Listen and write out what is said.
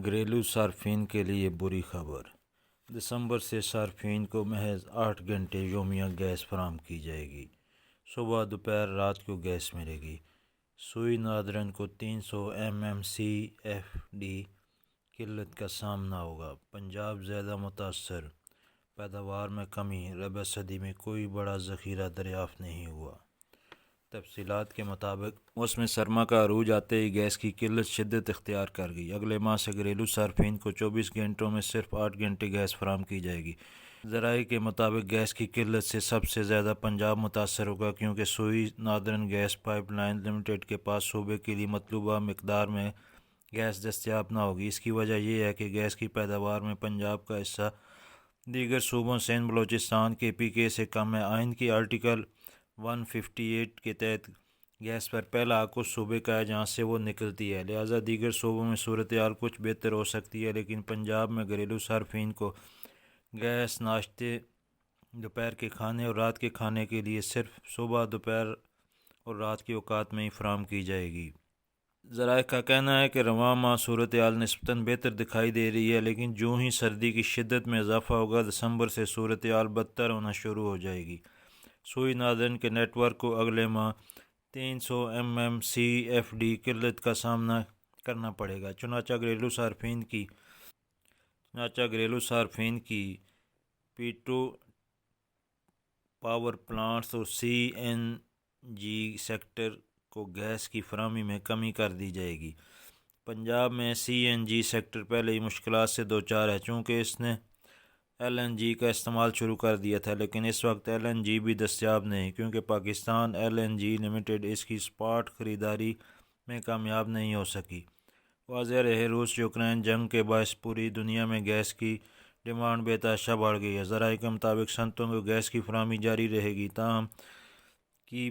گھریلو صارفین کے لیے بری خبر۔ دسمبر سے صارفین کو محض 8 گھنٹے یومیہ گیس فراہم کی جائے گی۔ صبح دوپہر رات کو گیس ملے گی۔ سوئی ناردرن کو 300 MMCFD قلت کا سامنا ہوگا۔ پنجاب زیادہ متاثر، پیداوار میں کمی، ربع صدی میں کوئی بڑا ذخیرہ دریافت نہیں ہوا۔ تفصیلات کے مطابق موسم سرما کا عروج آتے ہی گیس کی قلت شدت اختیار کر گئی۔ اگلے ماہ سے گھریلو صارفین کو 24 گھنٹوں میں صرف 8 گھنٹے گیس فراہم کی جائے گی۔ ذرائع کے مطابق گیس کی قلت سے سب سے زیادہ پنجاب متاثر ہوگا، کیونکہ Sui Northern Gas Pipeline Limited کے پاس صوبے کے لیے مطلوبہ مقدار میں گیس دستیاب نہ ہوگی۔ اس کی وجہ یہ ہے کہ گیس کی پیداوار میں پنجاب کا حصہ دیگر صوبوں سندھ بلوچستان KPK سے کم ہے۔ آئین کی آرٹیکل 158 کے تحت گیس پر پہلا حق اس صوبے کا ہے جہاں سے وہ نکلتی ہے، لہٰذا دیگر صوبوں میں صورتحال کچھ بہتر ہو سکتی ہے، لیکن پنجاب میں گھریلو صارفین کو گیس ناشتے، دوپہر کے کھانے اور رات کے کھانے کے لیے صرف صبح، دوپہر اور رات کے اوقات میں ہی فراہم کی جائے گی۔ ذرائع کا کہنا ہے کہ رواں ماہ صورتحال نسبتاً بہتر دکھائی دے رہی ہے، لیکن جو ہی سردی کی شدت میں اضافہ ہوگا، دسمبر سے صورتحال بدتر ہونا شروع ہو جائے گی۔ سوئی ناردرن کے نیٹ ورک کو اگلے ماہ 300 MMCFD قلت کا سامنا کرنا پڑے گا۔ چنانچہ گھریلو صارفین کی پیٹرو پاور پلانٹس اور CNG سیکٹر کو گیس کی فراہمی میں کمی کر دی جائے گی۔ پنجاب میں CNG سیکٹر پہلے ہی مشکلات سے دوچار ہے، چونکہ اس نے LNG کا استعمال شروع کر دیا تھا، لیکن اس وقت LNG بھی دستیاب نہیں، کیونکہ پاکستان LNG لمیٹڈ اس کی اسپاٹ خریداری میں کامیاب نہیں ہو سکی۔ واضح رہے، روس یوکرین جنگ کے باعث پوری دنیا میں گیس کی ڈیمانڈ بے تحاشا بڑھ گئی ہے۔ ذرائع کے مطابق صنعتوں کو گیس کی فراہمی جاری رہے گی، تاہم